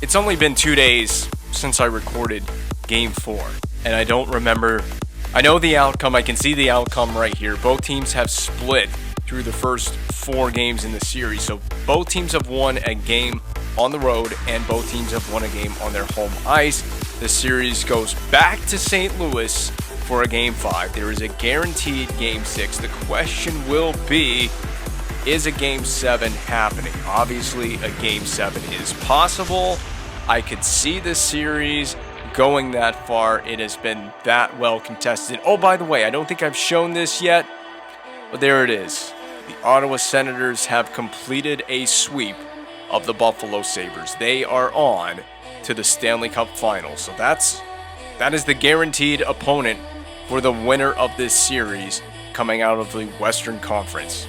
It's only been 2 days since I recorded Game 4, and I don't remember. I know the outcome. I can see the outcome right here. Both teams have split through the first 4 games in the series, so both teams have won a game on the road, and both teams have won a game on their home ice. The series goes back to St. Louis for a Game 5. There is a guaranteed Game 6. The question will be, is a Game 7 happening? Obviously, a Game 7 is possible. I could see this series going that far. It has been that well contested. Oh, by the way, I don't think I've shown this yet, but there it is. The Ottawa Senators have completed a sweep of the Buffalo Sabres. They are on to the Stanley Cup Finals. So that is the guaranteed opponent for the winner of this series coming out of the Western Conference.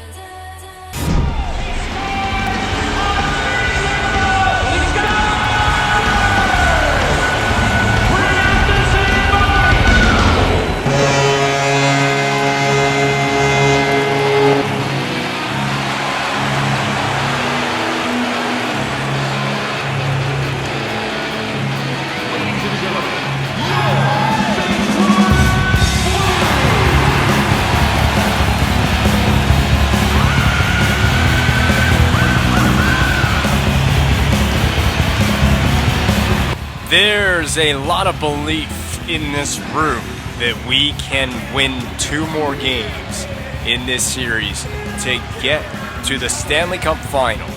There's a lot of belief in this room that we can win 2 more games in this series to get to the Stanley Cup Final.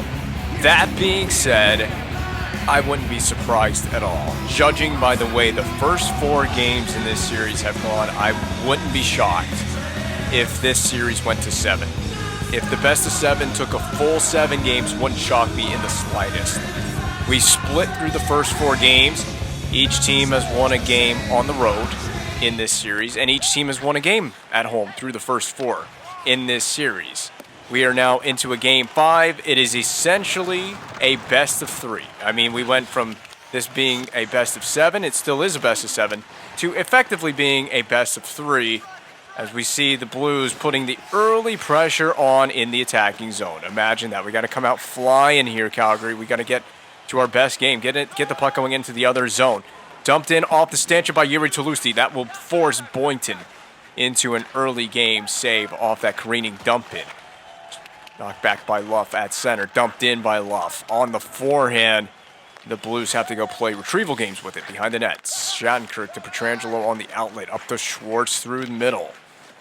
That being said, I wouldn't be surprised at all. Judging by the way the first 4 games in this series have gone, I wouldn't be shocked if this series went to 7. If the best of 7 took a full 7 games, wouldn't shock me in the slightest. We split through the first 4 games. Each team has won a game on the road in this series, and each team has won a game at home through the first 4 in this series. We are now into a Game 5. It is essentially a best of 3. I mean, we went from this being a best of 7, it still is a best of 7, to effectively being a best of 3, as we see the Blues putting the early pressure on in the attacking zone. Imagine that. We got to come out flying here, Calgary. We got to get to our best game. Get the puck going into the other zone. Dumped in off the stanchion by Yuri Toulouse. That will force Boynton into an early game save off that careening dump in. Knocked back by Luff at center. Dumped in by Luff. On the forehand, the Blues have to go play retrieval games with it behind the net. Shattenkirk to Pietrangelo on the outlet. Up to Schwartz through the middle.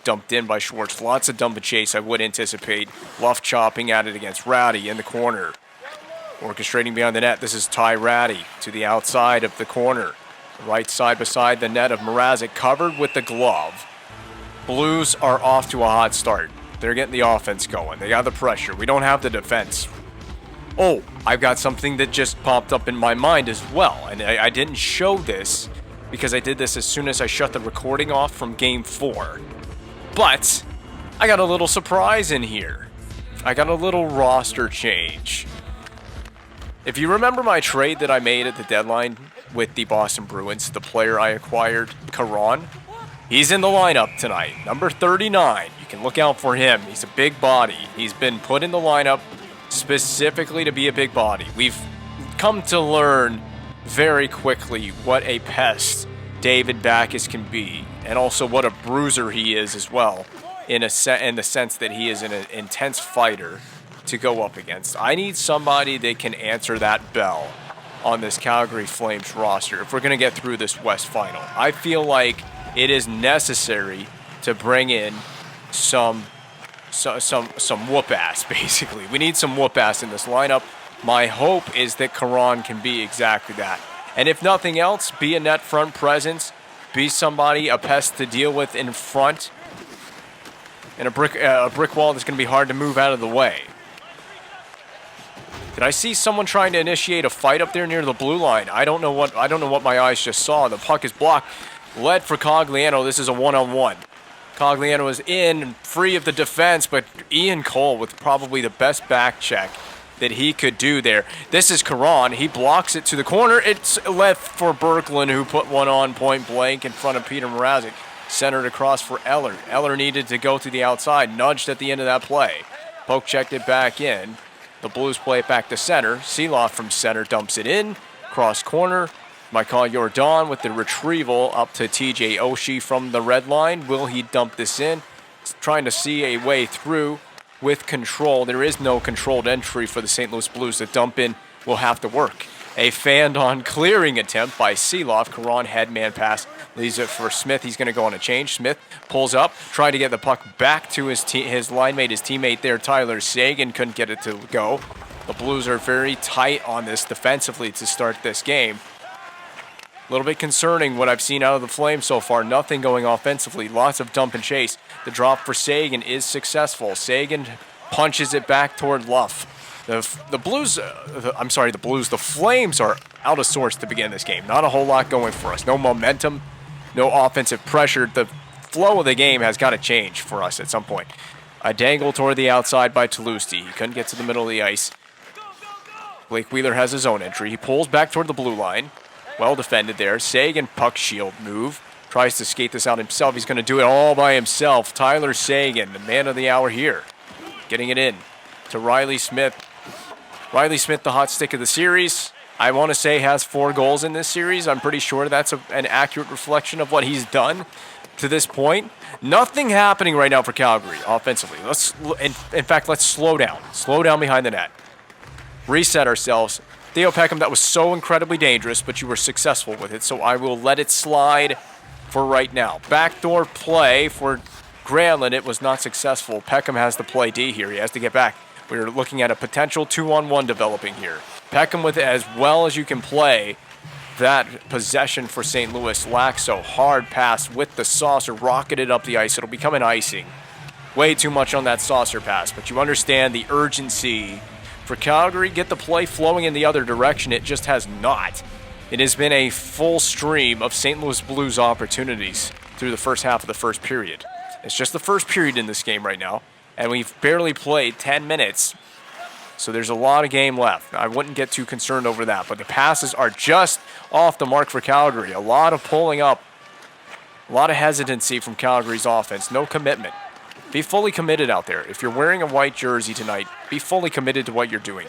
Dumped in by Schwartz. Lots of dump and chase, I would anticipate. Luff chopping at it against Rowdy in the corner. Orchestrating behind the net, this is Ty Ratty to the outside of the corner. Right side beside the net of Mrazek, covered with the glove. Blues are off to a hot start. They're getting the offense going. They got the pressure. We don't have the defense. Oh, I've got something that just popped up in my mind as well. And I didn't show this because I did this as soon as I shut the recording off from Game 4. But I got a little surprise in here. I got a little roster change. If you remember my trade that I made at the deadline with the Boston Bruins, the player I acquired, Caron, he's in the lineup tonight, number 39. You can look out for him. He's a big body. He's been put in the lineup specifically to be a big body. We've come to learn very quickly what a pest David Backes can be, and also what a bruiser he is as well, in the sense that he is an intense fighter to go up against. I need somebody that can answer that bell on this Calgary Flames roster if we're going to get through this West Final. I feel like it is necessary to bring in some whoop ass, basically. We need some whoop ass in this lineup. My hope is that Caron can be exactly that. And if nothing else, be a net front presence, be somebody, a pest to deal with in front, and a brick wall that's going to be hard to move out of the way. Did I see someone trying to initiate a fight up there near the blue line? I don't know what my eyes just saw. The puck is blocked. Led for Cogliano. This is a one-on-one. Cogliano is in, free of the defense, but Ian Cole with probably the best back check that he could do there. This is Caron. He blocks it to the corner. It's left for Berglund, who put one on point blank in front of Peter Mrazek. Centered across for Eller. Eller needed to go to the outside. Nudged at the end of that play. Poke checked it back in. The Blues play it back to center. Seeloff from center dumps it in. Cross corner. Michael Jordan with the retrieval up to TJ Oshie from the red line. Will he dump this in? He's trying to see a way through with control. There is no controlled entry for the St. Louis Blues. The dump in will have to work. A fanned-on clearing attempt by Seeloff. Caron headman pass leaves it for Smith. He's going to go on a change. Smith pulls up, trying to get the puck back to his line mate, his teammate there, Tyler Seguin. Couldn't get it to go. The Blues are very tight on this defensively to start this game. A little bit concerning what I've seen out of the Flames so far. Nothing going offensively. Lots of dump and chase. The drop for Seguin is successful. Seguin punches it back toward Luff. The Flames are out of sorts to begin this game. Not a whole lot going for us. No momentum, no offensive pressure. The flow of the game has got to change for us at some point. A dangle toward the outside by Toulouse. He couldn't get to the middle of the ice. Blake Wheeler has his own entry. He pulls back toward the blue line. Well defended there. Seguin puck shield move. Tries to skate this out himself. He's going to do it all by himself. Tyler Seguin, the man of the hour here. Getting it in to Riley Smith. Riley Smith, the hot stick of the series. I want to say has 4 goals in this series. I'm pretty sure that's an accurate reflection of what he's done to this point. Nothing happening right now for Calgary offensively. In fact, let's slow down. Slow down behind the net. Reset ourselves. Theo Peckham, that was so incredibly dangerous, but you were successful with it, so I will let it slide for right now. Backdoor play for Granlund. It was not successful. Peckham has the play D here. He has to get back. We're looking at a potential 2-on-1 developing here. Peckham with it as well as you can play. That possession for St. Louis. Laxo, hard pass with the saucer, rocketed up the ice. It'll become an icing. Way too much on that saucer pass, but you understand the urgency for Calgary. Get the play flowing in the other direction. It just has not. It has been a full stream of St. Louis Blues opportunities through the first half of the first period. It's just the first period in this game right now, and we've barely played 10 minutes, so there's a lot of game left. I wouldn't get too concerned over that, but the passes are just off the mark for Calgary. A lot of pulling up, a lot of hesitancy from Calgary's offense. No commitment. Be fully committed out there. If you're wearing a white jersey tonight, be fully committed to what you're doing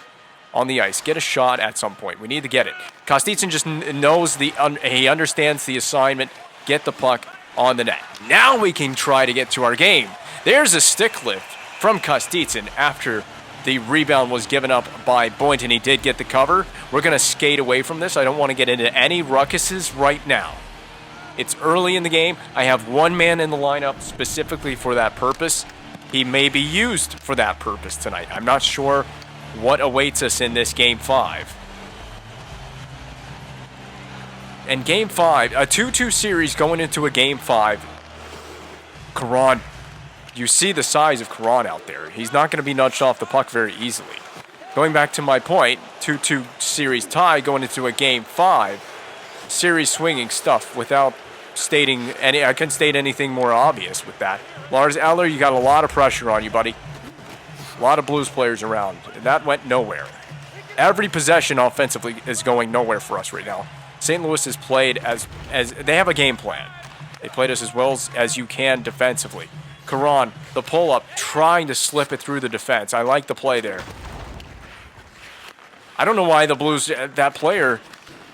on the ice. Get a shot at some point. We need to get it. Kostitsyn just knows he understands the assignment. Get the puck on the net. Now we can try to get to our game. There's a stick lift from Kostitsyn after the rebound was given up by Boynton. He did get the cover. We're going to skate away from this. I don't want to get into any ruckuses right now. It's early in the game. I have one man in the lineup specifically for that purpose. He may be used for that purpose tonight. I'm not sure what awaits us in this Game 5. And Game 5, a 2-2 series going into a Game 5. Caron, you see the size of Caron out there. He's not going to be nudged off the puck very easily. Going back to my point, 2-2 series tie going into a Game 5. Series swinging stuff without stating any. I couldn't state anything more obvious with that. Lars Eller, you got a lot of pressure on you, buddy. A lot of Blues players around. That went nowhere. Every possession offensively is going nowhere for us right now. St. Louis has played as they have a game plan. They played us as well as you can defensively. Caron, the pull-up, trying to slip it through the defense. I like the play there. I don't know why the Blues, that player,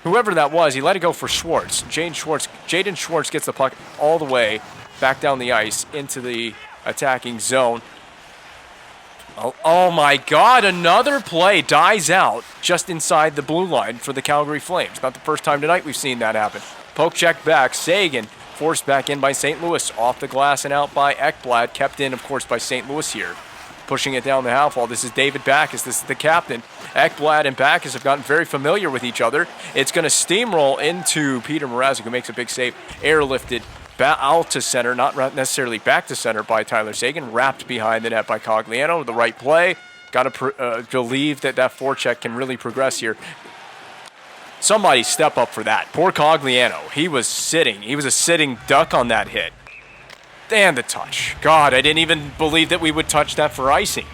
whoever that was, he let it go for Schwartz. Jaden Schwartz gets the puck all the way back down the ice into the attacking zone. Oh my God, another play dies out just inside the blue line for the Calgary Flames. Not the first time tonight we've seen that happen. Poke check back, Seguin forced back in by St. Louis, off the glass and out by Ekblad, kept in, of course, by St. Louis here. Pushing it down the half wall. This is David Backes. This is the captain. Ekblad and Backes have gotten very familiar with each other. It's going to steamroll into Peter Mrazek, who makes a big save. Airlifted out to center, not necessarily back to center by Tyler Seguin. Wrapped behind the net by Cogliano. The right play. Got to believe that forecheck can really progress here. Somebody step up for that. Poor Cogliano. He was sitting. He was a sitting duck on that hit. And the touch. God, I didn't even believe that we would touch that for icing.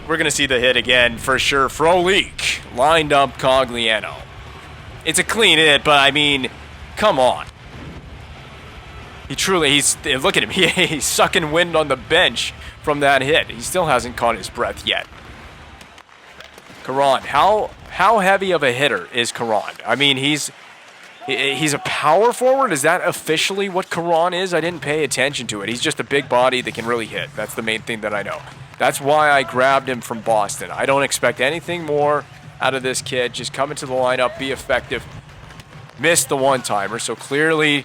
We're going to see the hit again for sure. Frolik lined up Cogliano. It's a clean hit, but I mean, come on. Look at him. He's sucking wind on the bench from that hit. He still hasn't caught his breath yet. Caron, how how heavy of a hitter is Karan? I mean, he's a power forward. Is that officially what Karan is? I didn't pay attention to it. He's just a big body that can really hit. That's the main thing that I know. That's why I grabbed him from Boston. I don't expect anything more out of this kid. Just come into the lineup, be effective. Missed the one-timer, so clearly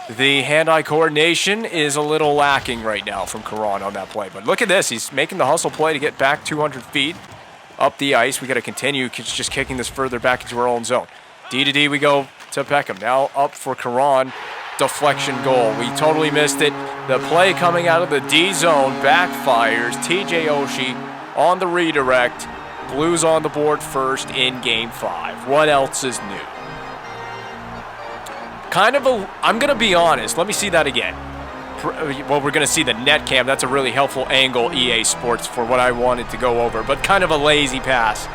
the hand-eye coordination is a little lacking right now from Karan on that play. But look at this. He's making the hustle play to get back 200 feet up the ice. We got to continue just kicking this further back into our own zone. D to D we go to Peckham. Now up for Karan. Deflection goal. We totally missed it. The play coming out of the D zone backfires. TJ Oshie on the redirect. Blues on the board first in Game 5. What else is new? I'm going to be honest. Let me see that again. Well, we're going to see the net cam. That's a really helpful angle, EA Sports, for what I wanted to go over. But kind of a lazy pass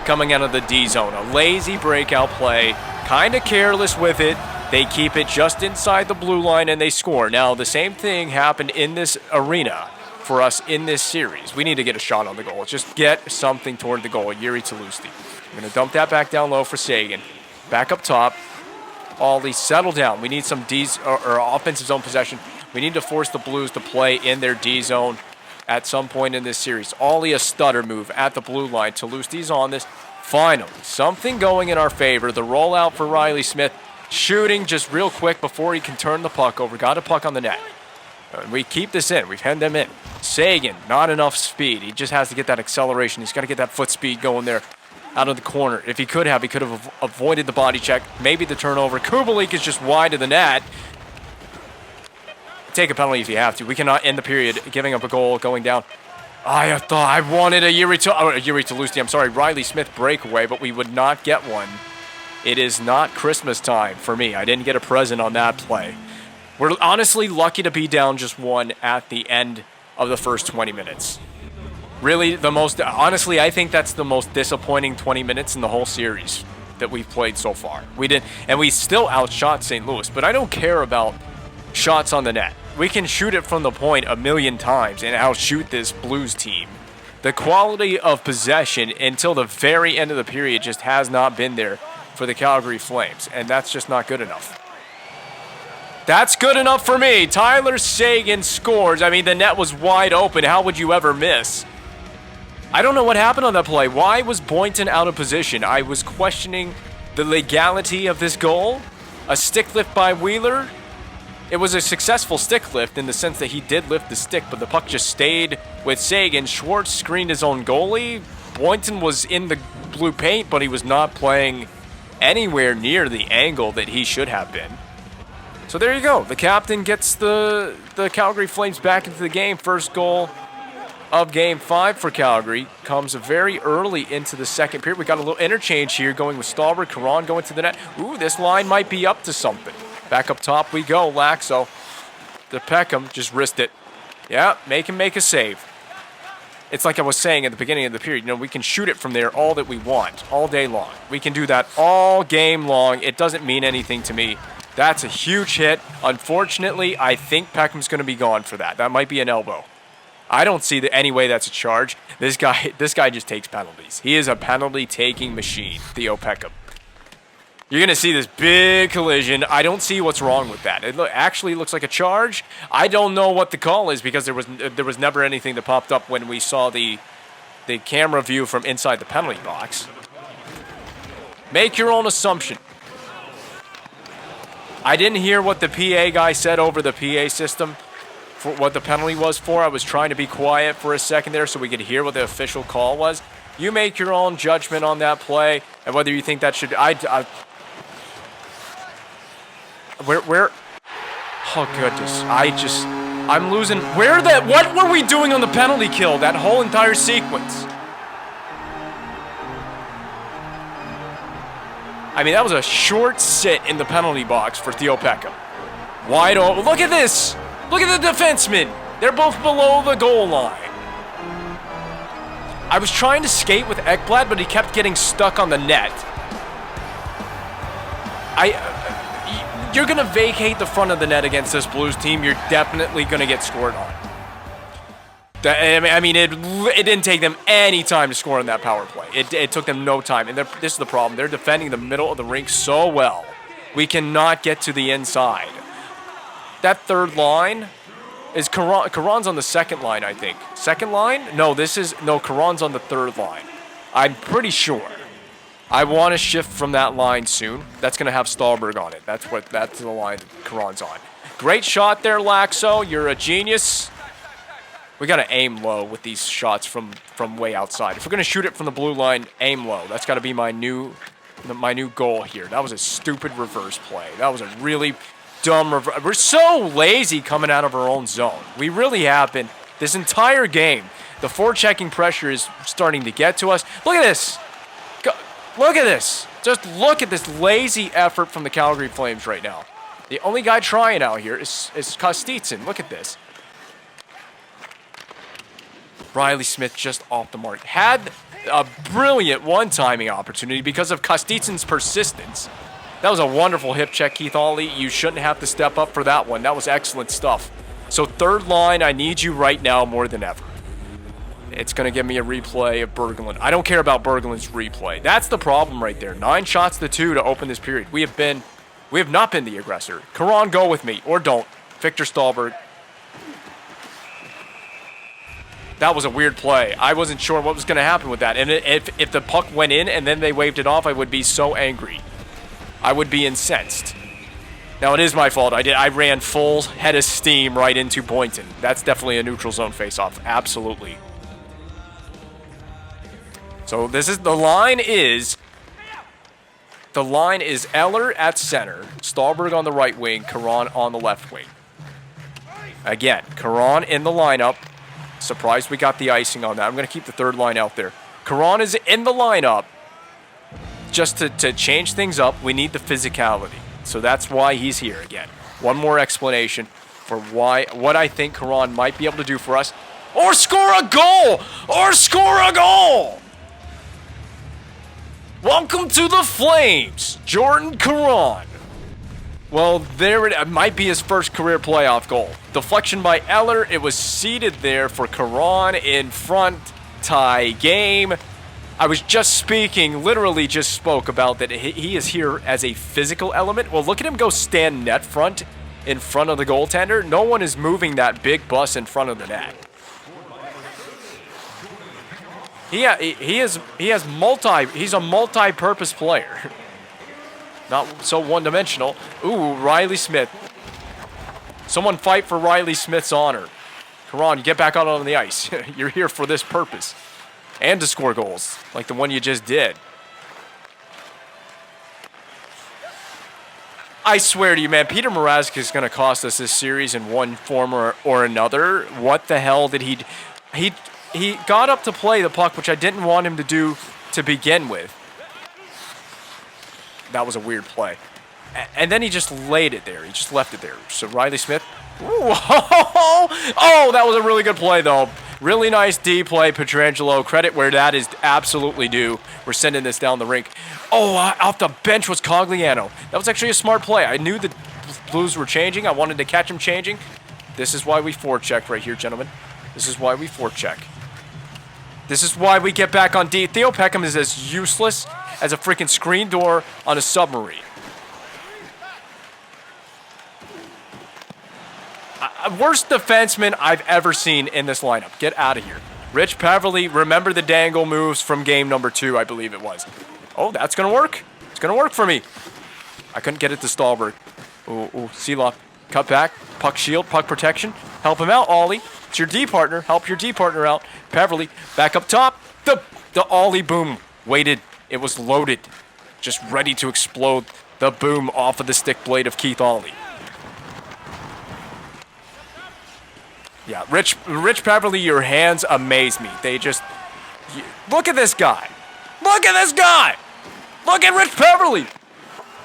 coming out of the D zone. A lazy breakout play. Kind of careless with it. They keep it just inside the blue line and they score. Now, the same thing happened in this arena for us in this series. We need to get a shot on the goal. Just get something toward the goal. Yuri Talusti. I'm going to dump that back down low for Sagan. Back up top. Ollie, settle down. We need some or offensive zone possession. We need to force the Blues to play in their D zone at some point in this series. Ollie, a stutter move at the blue line. Talusti's on this. Finally, something going in our favor. The rollout for Riley Smith. Shooting just real quick before he can turn the puck over. Got a puck on the net. We keep this in. We've had them in. Sagan, not enough speed. He just has to get that acceleration. He's got to get that foot speed going there out of the corner. If he could have avoided the body check. Maybe the turnover. Kubalik is just wide of the net. Take a penalty if you have to. We cannot end the period giving up a goal, going down. I thought I wanted a Yuri Talusti. I'm sorry, Riley Smith breakaway, but we would not get one. It is not Christmas time for me. I didn't get a present on that play. We're honestly lucky to be down just one at the end of the first 20 minutes. Really, honestly, I think that's the most disappointing 20 minutes in the whole series that we've played so far. We still outshot St. Louis, but I don't care about shots on the net. We can shoot it from the point a million times and outshoot this Blues team. The quality of possession until the very end of the period just has not been there for the Calgary Flames, and that's just not good enough. That's good enough for me. Tyler Sagan scores. I mean, the net was wide open. How would you ever miss? I don't know what happened on that play. Why was Boynton out of position? I was questioning the legality of this goal. A stick lift by Wheeler. It was a successful stick lift in the sense that he did lift the stick, but the puck just stayed with Sagan. Schwartz screened his own goalie. Boynton was in the blue paint, but he was not playing anywhere near the angle that he should have been. So there you go. The captain gets the Calgary Flames back into the game. First goal of Game 5 for Calgary comes very early into the second period. We got a little interchange here going with Stallberg. Karan going to the net. Ooh, this line might be up to something. Back up top we go. Laxo to Peckham. Just wrist it. Yeah, make him make a save. It's like I was saying at the beginning of the period. We can shoot it from there all that we want, all day long. We can do that all game long. It doesn't mean anything to me. That's a huge hit. Unfortunately, I think Peckham's going to be gone for that. That might be an elbow. I don't see any way that's a charge. This guy just takes penalties. He is a penalty-taking machine, Theo Peckham. You're going to see this big collision. I don't see what's wrong with that. It actually looks like a charge. I don't know what the call is because there was never anything that popped up when we saw the camera view from inside the penalty box. Make your own assumption. I didn't hear what the PA guy said over the PA system for what the penalty was for. I was trying to be quiet for a second there so we could hear what the official call was. You make your own judgment on that play and whether you think that should... Where? Oh, goodness. I'm losing... What were we doing on the penalty kill? That whole entire sequence. I mean, that was a short sit in the penalty box for Theo Peckham. Wide open. Look at this. Look at the defensemen. They're both below the goal line. I was trying to skate with Ekblad, but he kept getting stuck on the net. You're going to vacate the front of the net against this Blues team. You're definitely going to get scored on. I mean, it didn't take them any time to score on that power play. It took them no time. And this is the problem. They're defending the middle of the rink so well. We cannot get to the inside. That third line is Karan's on the second line, I think. Second line? No, Karan's on the third line. I'm pretty sure. I want to shift from that line soon. That's going to have Stahlberg on it. That's the line Karan's on. Great shot there, Laxo. You're a genius. We got to aim low with these shots from way outside. If we're going to shoot it from the blue line, aim low. That's got to be my new goal here. That was a stupid reverse play. That was a really dumb reverse. We're so lazy coming out of our own zone. We really have been this entire game. The forechecking pressure is starting to get to us. Look at this. Look at this. Just look at this lazy effort from the Calgary Flames right now. The only guy trying out here is Kostitsyn. Look at this. Riley Smith just off the mark. Had a brilliant one-timing opportunity because of Kostitsyn's persistence. That was a wonderful hip check, Keith Ollie. You shouldn't have to step up for that one. That was excellent stuff. So third line, I need you right now more than ever. It's going to give me a replay of Berglund. I don't care about Berglund's replay. That's the problem right there. 9 shots to 2 to open this period. We have not been the aggressor. Karan, go with me, or don't. Victor Stahlberg. That was a weird play. I wasn't sure what was going to happen with that. And if the puck went in and then they waved it off, I would be so angry. I would be incensed. Now, it is my fault. I ran full head of steam right into Boynton. That's definitely a neutral zone faceoff. Absolutely. So the line is Eller at center, Stahlberg on the right wing, Karan on the left wing. Again, Karan in the lineup. Surprised we got the icing on that. I'm going to keep the third line out there. Karan is in the lineup. Just to change things up, we need the physicality. So that's why he's here again. One more explanation for what I think Karan might be able to do for us. Or score a goal! Or score a goal! Welcome to the Flames, Jordan Karan. Well, there it might be his first career playoff goal. Deflection by Eller. It was seated there for Karan in front. Tie game. I was just speaking, literally just spoke about that he is here as a physical element. Well, look at him go stand net front in front of the goaltender. No one is moving that big bus in front of the net. He's a multi-purpose player. Not so one-dimensional. Ooh, Riley Smith. Someone fight for Riley Smith's honor. Karan, you get back out on the ice. You're here for this purpose. And to score goals, like the one you just did. I swear to you, man, Peter Mrazek is going to cost us this series in one form or another. What the hell did he... He got up to play the puck, which I didn't want him to do to begin with. That was a weird play. And then he just laid it there. He just left it there. So Riley Smith. Ooh, oh, that was a really good play, though. Really nice D play, Pietrangelo. Credit where that is absolutely due. We're sending this down the rink. Oh, off the bench was Cogliano. That was actually a smart play. I knew the Blues were changing. I wanted to catch them changing. This is why we forecheck right here, gentlemen. This is why we forecheck. This is why we get back on D. Theo Peckham is as useless as a freaking screen door on a submarine. Worst defenseman I've ever seen in this lineup. Get out of here. Rich Peverly, remember the dangle moves from game number 2, I believe it was. Oh, that's going to work. It's going to work for me. I couldn't get it to Stahlberg. Ooh, Seeloff. Cut back. Puck shield. Puck protection. Help him out, Ollie. It's your D partner. Help your D partner out. Peverly. Back up top. The Ollie boom. Waited. It was loaded. Just ready to explode. The boom off of the stick blade of Keith Ollie. Yeah, Rich Peverly, your hands amaze me. They just... Look at this guy. Look at this guy. Look at Rich Peverly.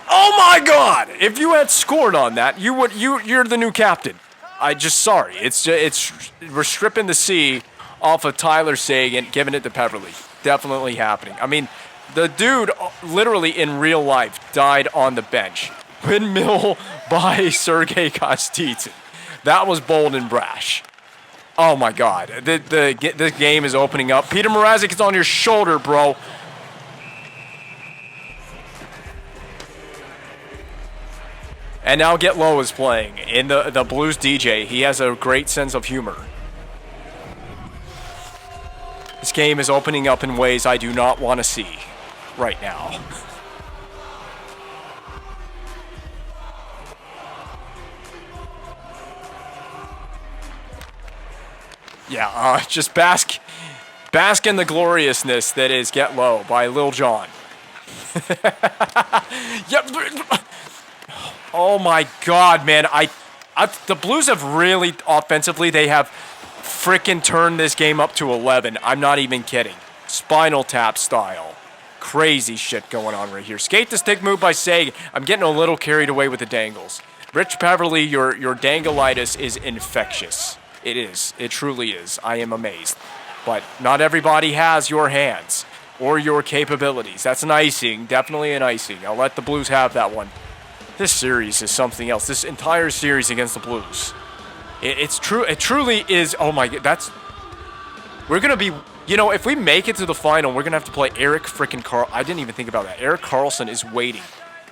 Oh my God! If you had scored on that, you're the new captain. Sorry. We're stripping the C off of Tyler Seguin, giving it to Peverly. Definitely happening. I mean, the dude literally in real life died on the bench. Windmill by Sergei Kostitsyn. That was bold and brash. Oh my God, the game is opening up. Peter Mrazek is on your shoulder, bro. And now Get Low is playing in the Blues DJ. He has a great sense of humor. This game is opening up in ways I do not want to see right now. Yeah, just bask in the gloriousness that is Get Low by Lil Jon. Yep. Oh my God, man! The Blues have really offensively. They have frickin' turned this game up to 11. I'm not even kidding. Spinal Tap style, crazy shit going on right here. Skate the stick move by Sagan. I'm getting a little carried away with the dangles. Rich Peverly, your dangleitis is infectious. It is. It truly is. I am amazed. But not everybody has your hands or your capabilities. That's an icing. Definitely an icing. I'll let the Blues have that one. This series is something else. This entire series against the Blues. It's true. It truly is. Oh my God. We're going to be, if we make it to the final, we're going to have to play Erik frickin' Karlsson. I didn't even think about that. Erik Karlsson is waiting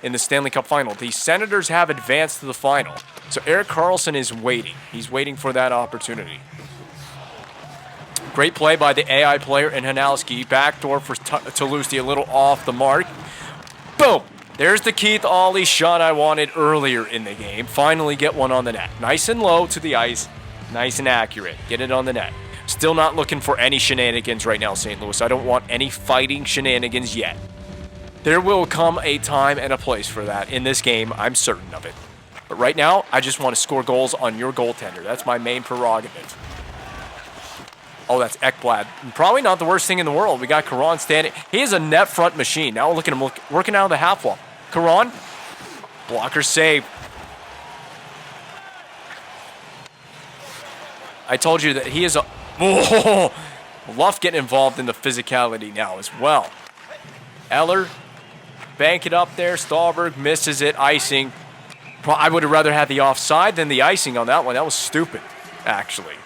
in the Stanley Cup final. The Senators have advanced to the final. So Erik Karlsson is waiting. He's waiting for that opportunity. Great play by the AI player in Hanalski. Backdoor for Toulouse, a little off the mark. Boom! There's the Keith Ollie shot I wanted earlier in the game. Finally get one on the net. Nice and low to the ice. Nice and accurate. Get it on the net. Still not looking for any shenanigans right now, St. Louis. I don't want any fighting shenanigans yet. There will come a time and a place for that in this game. I'm certain of it. But right now, I just want to score goals on your goaltender. That's my main prerogative. Oh, that's Ekblad. Probably not the worst thing in the world. We got Caron standing. He is a net front machine. Now look at him working out of the half wall. Caron, blocker save. I told you that he is a... Oh, Luff getting involved in the physicality now as well. Eller, bank it up there. Stahlberg misses it. Icing. I would have rather had the offside than the icing on that one. That was stupid, actually.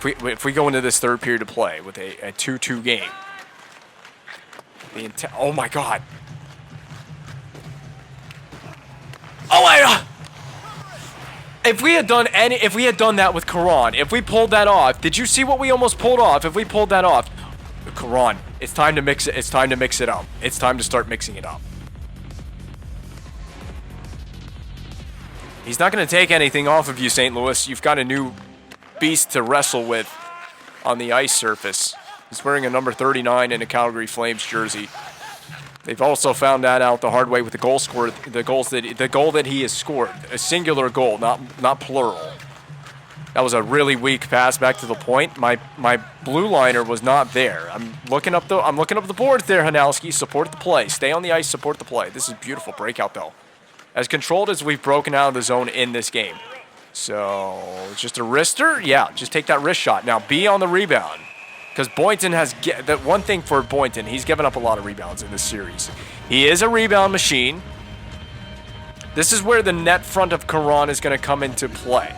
If we go into this third period of play with a 2-2 game, oh my God! Oh my God! If we had done that with Caron, if we pulled that off, did you see what we almost pulled off? If we pulled that off, Caron, it's time to mix it. It's time to mix it up. It's time to start mixing it up. He's not going to take anything off of you, St. Louis. You've got a new beast to wrestle with on the ice surface. He's wearing a number 39 in a Calgary Flames jersey. They've also found that out the hard way with the goal that he has scored, a singular goal, not plural. That was a really weak pass back to the point. My blue liner was not there. I'm looking up the boards there, Hanalski. Support the play. Stay on the ice. Support the play. This is beautiful breakout though. As controlled as we've broken out of the zone in this game. So, just a wrister? Yeah, just take that wrist shot. Now, be on the rebound. Because Boynton has... that one thing for Boynton, he's given up a lot of rebounds in this series. He is a rebound machine. This is where the net front of Caron is going to come into play.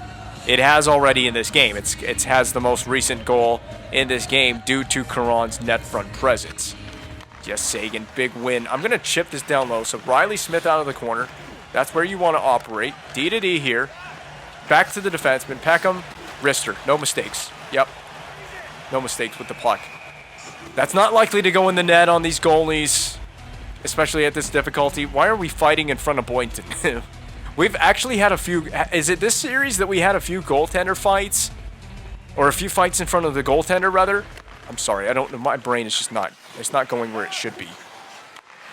It has already in this game. It has the most recent goal in this game due to Caron's net front presence. Yes, Sagan, big win. I'm going to chip this down low. So, Riley Smith out of the corner. That's where you want to operate. D to D here. Back to the defenseman. Peckham, wrister. No mistakes. Yep. No mistakes with the puck. That's not likely to go in the net on these goalies, especially at this difficulty. Why are we fighting in front of Boynton? We've actually had a few... Is it this series that we had a few goaltender fights? Or a few fights in front of the goaltender, rather? I'm sorry. I don't know. My brain is just not... It's not going where it should be.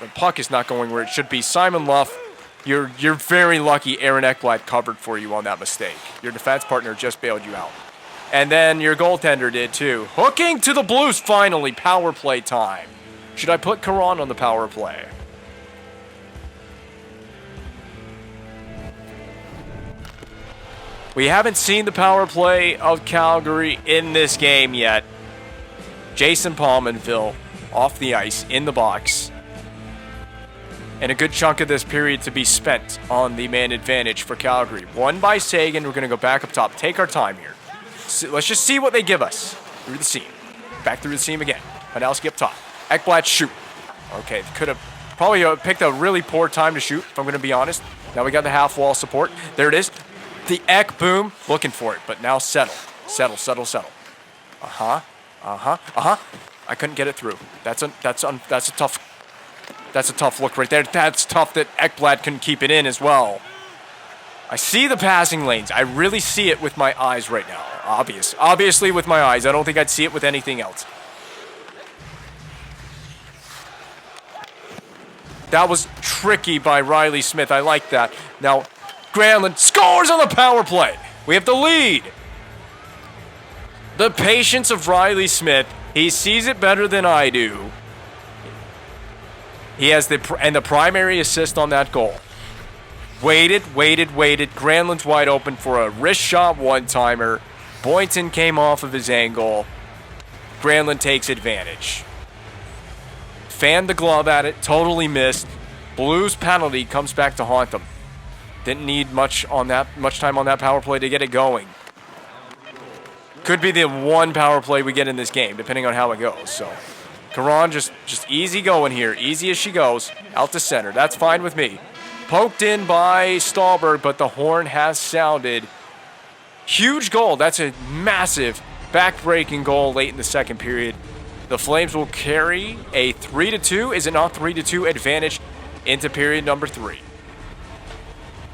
The puck is not going where it should be. Simon Luff... You're very lucky Aaron Ekblad covered for you on that mistake. Your defense partner just bailed you out. And then your goaltender did too. Hooking to the Blues finally. Power play time. Should I put Caron on the power play? We haven't seen the power play of Calgary in this game yet. Jason Pominville off the ice in the box. and a good chunk of this period to be spent on the man advantage for Calgary. One by Sagan. We're going to go back up top. Take our time here. So let's just see what they give us through the seam. Back through the seam again. Hanowski up top. Ekblad shoot. Okay, could have probably picked a really poor time to shoot, if I'm going to be honest. Now we got the half wall support. There it is. The Ek boom. Looking for it, but now settle. Settle. I couldn't get it through. That's a tough look right there. That's tough that Ekblad couldn't keep it in as well. I see the passing lanes. I really see it with my eyes right now. Obviously with my eyes. I don't think I'd see it with anything else. That was tricky by Riley Smith. I like that. Now, Granlund scores on the power play. We have the lead. The patience of Riley Smith. He sees it better than I do. He has the primary assist on that goal. Waited. Granlund's wide open for a wrist shot one-timer. Boynton came off of his angle. Granlund takes advantage. Fanned the glove at it, totally missed. Blues penalty comes back to haunt them. Didn't need much time on that power play to get it going. Could be the one power play we get in this game, depending on how it goes. So, Caron just easy going here, easy as she goes, out to center. That's fine with me. Poked in by Stahlberg, but the horn has sounded. Huge goal. That's a massive back-breaking goal late in the second period. The Flames will carry a 3-2, is it not 3-2 advantage into period number 3.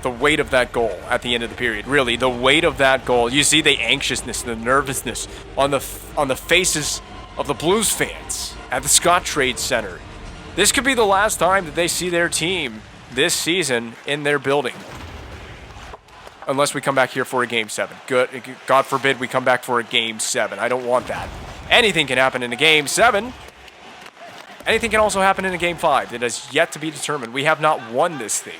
The weight of that goal at the end of the period, really, the weight of that goal. You see the anxiousness, the nervousness on the faces of the Blues fans at the Scottrade Center. This could be the last time that they see their team this season in their building. Unless we come back here for a Game 7. Good. God forbid we come back for a Game 7. I don't want that. Anything can happen in a Game 7. Anything can also happen in a Game 5. It has yet to be determined. We have not won this thing.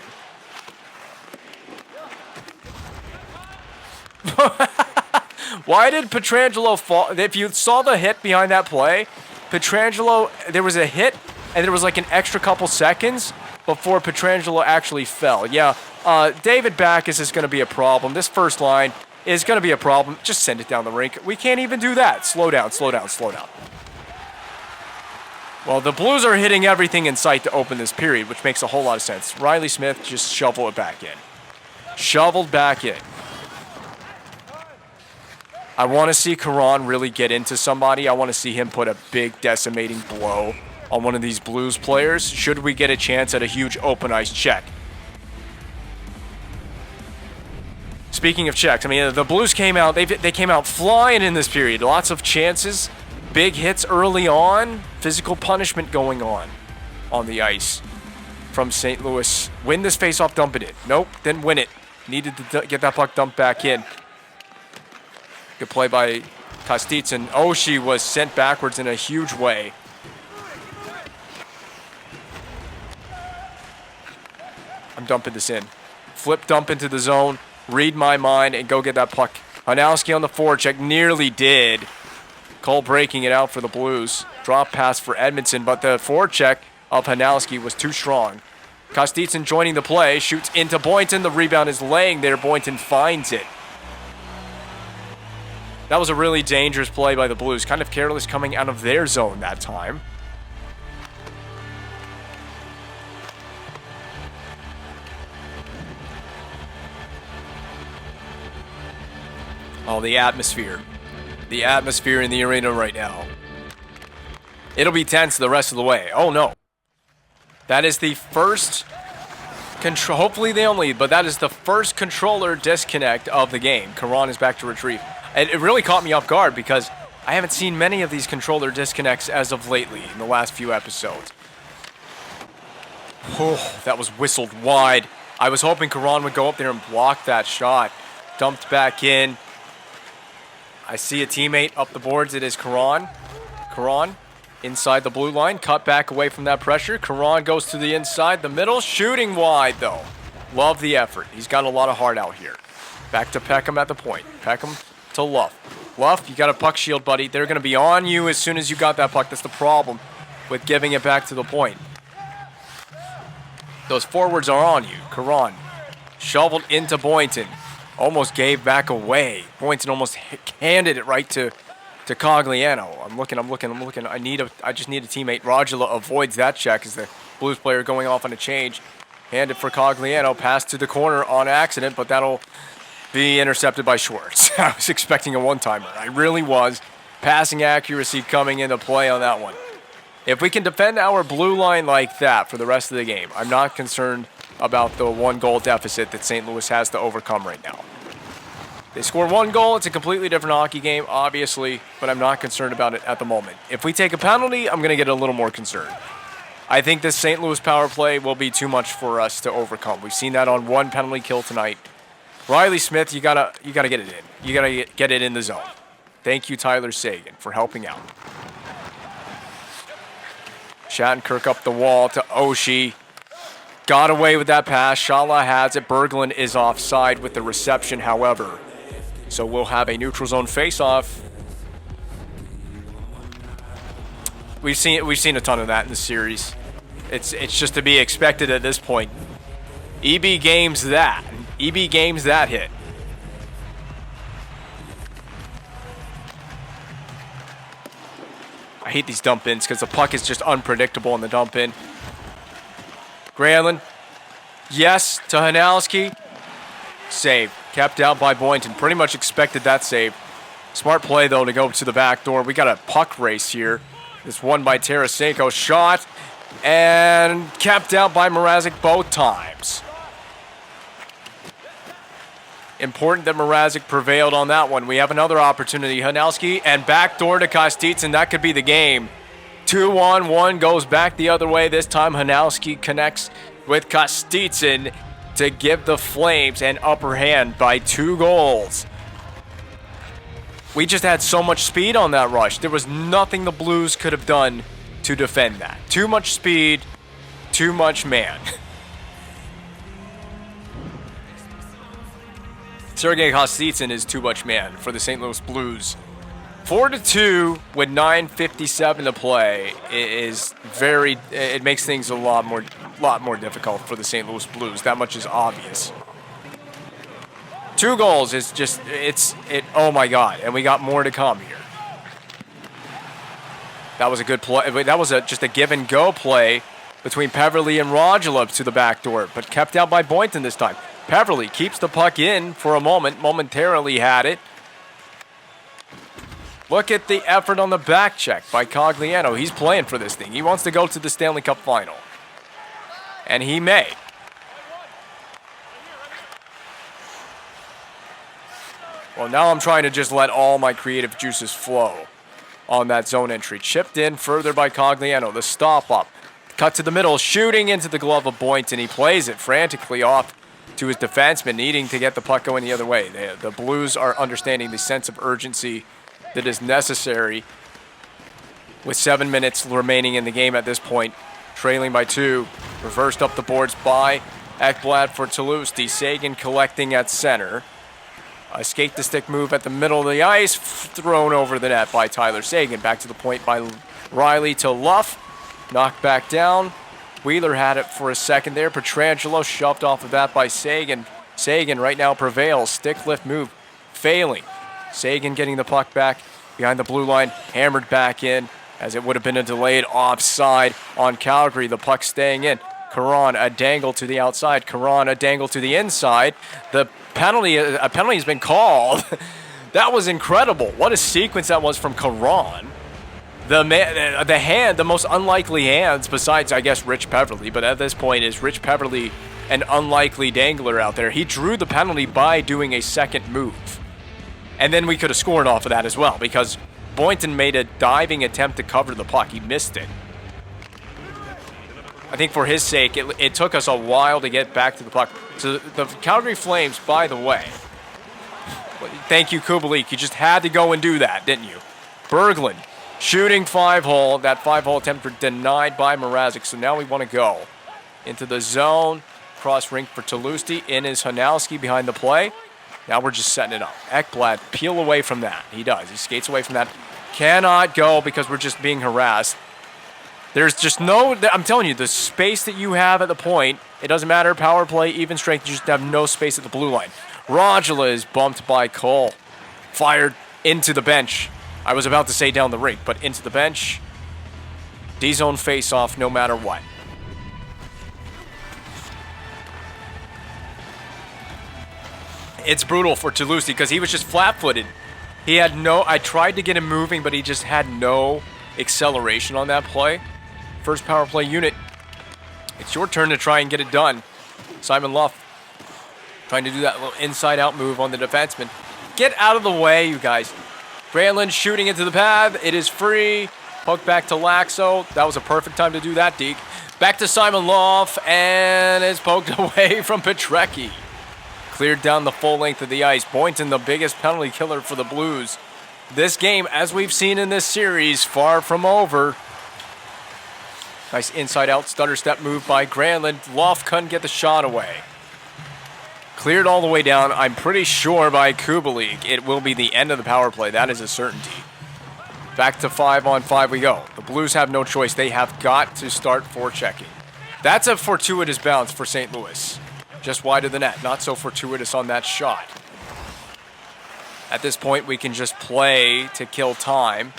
Why did Pietrangelo fall? If you saw the hit behind that play, Pietrangelo, there was a hit, and there was like an extra couple seconds before Pietrangelo actually fell. Yeah, David Backes is going to be a problem. This first line is going to be a problem. Just send it down the rink. We can't even do that. Slow down. Well, the Blues are hitting everything in sight to open this period, which makes a whole lot of sense. Riley Smith just shoveled it back in. Shoveled back in. I want to see Caron really get into somebody. I want to see him put a big decimating blow on one of these Blues players, should we get a chance at a huge open ice check. Speaking of checks, I mean, the Blues came out, they came out flying in this period. Lots of chances, big hits early on, physical punishment going on the ice from St. Louis. Win this faceoff, dump it in. Nope, didn't win it. Needed to get that puck dumped back in. Good play by Kostitsyn. Oshie was sent backwards in a huge way. I'm dumping this in. Flip dump into the zone. Read my mind and go get that puck. Hanowski on the forecheck. Nearly did. Cole breaking it out for the Blues. Drop pass for Edmondson, but the forecheck of Hanowski was too strong. Kostitsyn joining the play. Shoots into Boynton. The rebound is laying there. Boynton finds it. That was a really dangerous play by the Blues. Kind of careless coming out of their zone that time. Oh, the atmosphere. The atmosphere in the arena right now. It'll be tense the rest of the way. Oh, no. That is the first... hopefully they don't lead, but that is the first controller disconnect of the game. Caron is back to retrieve. And it really caught me off guard because I haven't seen many of these controller disconnects as of lately in the last few episodes. Oh, that was whistled wide. I was hoping Caron would go up there and block that shot. Dumped back in. I see a teammate up the boards. It is Caron. Caron inside the blue line. Cut back away from that pressure. Caron goes to the inside, the middle. Shooting wide, though. Love the effort. He's got a lot of heart out here. Back to Peckham at the point. Peckham to Luff. Luff, you got a puck shield, buddy. They're going to be on you as soon as you got that puck. That's the problem with giving it back to the point. Those forwards are on you. Caron shoveled into Boynton. Almost gave back away. Boynton almost handed it right to Cogliano. I'm looking. I just need a teammate. Rajala avoids that check as the Blues player going off on a change. Handed for Cogliano. Pass to the corner on accident, but that'll be intercepted by Schwartz. I was expecting a one-timer. I really was. Passing accuracy coming into play on that one. If we can defend our blue line like that for the rest of the game, I'm not concerned about the 1-goal deficit that St. Louis has to overcome right now. They score 1 goal, it's a completely different hockey game, obviously, but I'm not concerned about it at the moment. If we take a penalty, I'm going to get a little more concerned. I think this St. Louis power play will be too much for us to overcome. We've seen that on 1 penalty kill tonight. Riley Smith, you gotta get it in. You gotta get it in the zone. Thank you, Tyler Seguin, for helping out. Shattenkirk up the wall to Oshie. Got away with that pass. Shala has it. Berglund is offside with the reception, however. So we'll have a neutral zone face-off. We've seen a ton of that in the series. It's just to be expected at this point. EB games that. EB games that hit. I hate these dump-ins because the puck is just unpredictable in the dump-in. Granlund. Yes to Hanalski. Save. Kept out by Boynton. Pretty much expected that save. Smart play, though, to go to the back door. We got a puck race here. This one by Tarasenko. Shot. And kept out by Mrazek both times. Important that Mrazek prevailed on that one. We have another opportunity. Hanalski and backdoor to Kostitsin. That could be the game. 2-on-1 goes back the other way. This time Hanalski connects with Kostitsin to give the Flames an upper hand by 2 goals. We just had so much speed on that rush. There was nothing the Blues could have done to defend that. Too much speed, too much man. Sergei Kostitsin is too much man for the St. Louis Blues. 4-2 with 9:57 to play is very. It makes things a lot more difficult for the St. Louis Blues. That much is obvious. 2 goals is just oh my God, and we got more to come here. That was a good play. That was just a give and go play between Peverly and Radulov to the back door, but kept out by Boynton this time. Peverly keeps the puck in for a moment, momentarily had it. Look at the effort on the back check by Cogliano. He's playing for this thing. He wants to go to the Stanley Cup final. And he may. Well, now I'm trying to just let all my creative juices flow on that zone entry. Chipped in further by Cogliano. The stop up. Cut to the middle, shooting into the glove of Boynton. He plays it frantically off to his defenseman, needing to get the puck going the other way. The Blues are understanding the sense of urgency that is necessary with 7 minutes remaining in the game at this point. Trailing by 2. Reversed up the boards by Ekblad for Toulouse. Sagan collecting at center. A skate-to-stick move at the middle of the ice. Thrown over the net by Tyler Seguin. Back to the point by Riley to Luff. Knocked back down. Wheeler had it for a second there. Pietrangelo shoved off of that by Seguin. Seguin right now prevails. Stick lift move failing. Seguin getting the puck back behind the blue line. Hammered back in as it would have been a delayed offside on Calgary. The puck staying in. Caron, a dangle to the outside. Caron, a dangle to the inside. A penalty has been called. That was incredible. What a sequence that was from Caron. The most unlikely hands besides, I guess, Rich Peverly, but at this point is Rich Peverly an unlikely dangler out there. He drew the penalty by doing a second move. And then we could have scored off of that as well because Boynton made a diving attempt to cover the puck. He missed it. I think for his sake, it took us a while to get back to the puck. So the Calgary Flames, by the way, thank you, Kubalik. You just had to go and do that, didn't you? Berglund. Shooting 5-hole. That 5-hole attempt denied by Mrazek. So now we want to go into the zone. Cross rink for Toulouse. In is Hanalski behind the play. Now we're just setting it up. Ekblad, peel away from that. He does. He skates away from that. Cannot go because we're just being harassed. There's just no, I'm telling you, the space that you have at the point, it doesn't matter, power play, even strength, you just have no space at the blue line. Rajala is bumped by Cole. Fired into the bench. I was about to say down the rink, but into the bench. D-zone face-off no matter what. It's brutal for Toulouse because he was just flat-footed. He had no, I tried to get him moving, but he just had no acceleration on that play. First power play unit. It's your turn to try and get it done. Simon Luff trying to do that little inside-out move on the defenseman. Get out of the way, you guys. Granlund shooting into the pad. It is free. Poke back to Laxo. That was a perfect time to do that, Deke. Back to Simon Luff, and it's poked away from Petrecki. Cleared down the full length of the ice. Boynton, the biggest penalty killer for the Blues. This game, as we've seen in this series, far from over. Nice inside-out stutter step move by Granlund. Luff couldn't get the shot away. Cleared all the way down, I'm pretty sure, by Kubalik. It will be the end of the power play. That is a certainty. Back to 5-on-5 we go. The Blues have no choice. They have got to start forechecking. That's a fortuitous bounce for St. Louis. Just wide of the net. Not so fortuitous on that shot. At this point, we can just play to kill time.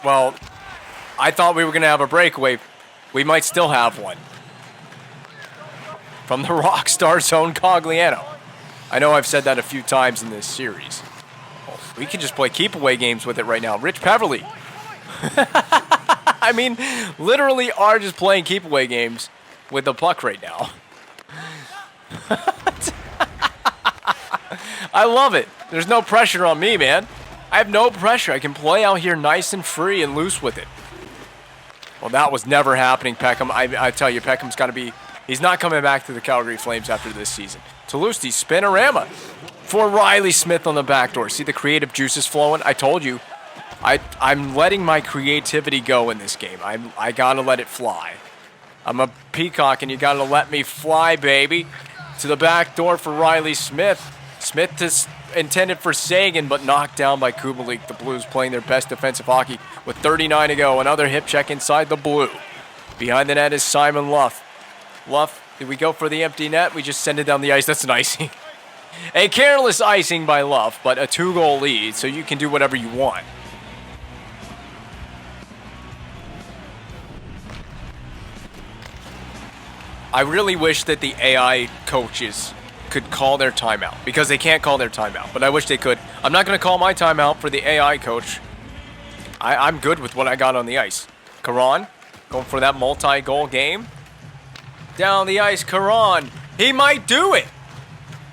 Well, I thought we were going to have a breakaway. We might still have one. From the Rockstar Zone Cogliano. I know I've said that a few times in this series. We can just play keep-away games with it right now. Rich Peverly. I mean, literally are just playing keep-away games with the puck right now. I love it. There's no pressure on me, man. I have no pressure. I can play out here nice and free and loose with it. Well, that was never happening, Peckham. I tell you, Peckham's got to be... He's not coming back to the Calgary Flames after this season. Toulouse, spinorama for Riley Smith on the back door. See the creative juices flowing? I told you. I'm letting my creativity go in this game. I got to let it fly. I'm a peacock, and you got to let me fly, baby. To the back door for Riley Smith. Smith is intended for Sagan, but knocked down by Kubalik. The Blues playing their best defensive hockey with 39 to go. Another hip check inside the blue. Behind the net is Simon Luff. Luff, did we go for the empty net? We just send it down the ice. That's an icing. A careless icing by Luff, but a 2-goal lead, so you can do whatever you want. I really wish that the AI coaches could call their timeout, because they can't call their timeout, but I wish they could. I'm not going to call my timeout for the AI coach. I'm good with what I got on the ice. Caron, going for that multi-goal game. Down the ice, Caron. He might do it.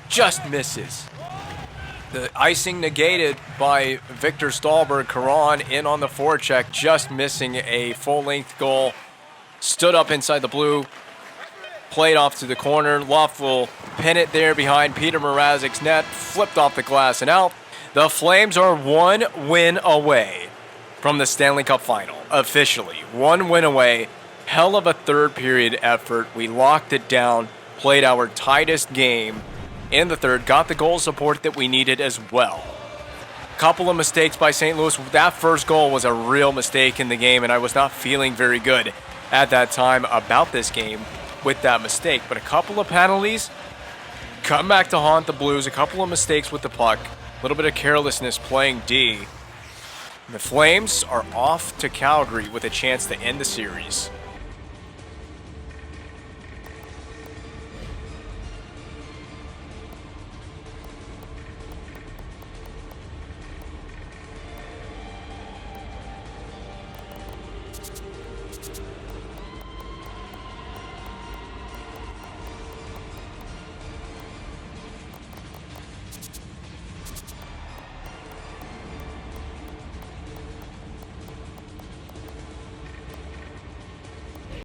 Just misses. The icing negated by Victor Stahlberg. Caron in on the forecheck, just missing a full-length goal. Stood up inside the blue. Played off to the corner. Luff will pin it there behind Peter Mrazek's net. Flipped off the glass and out. The Flames are 1 win away from the Stanley Cup final. Officially, 1 win away. Hell of a third period effort. We locked it down. Played our tightest game in the third. Got the goal support that we needed as well. Couple of mistakes by St. Louis. That first goal was a real mistake in the game, and I was not feeling very good at that time about this game with that mistake. But a couple of penalties come back to haunt the Blues. A couple of mistakes with the puck. A little bit of carelessness playing D. The Flames are off to Calgary with a chance to end the series.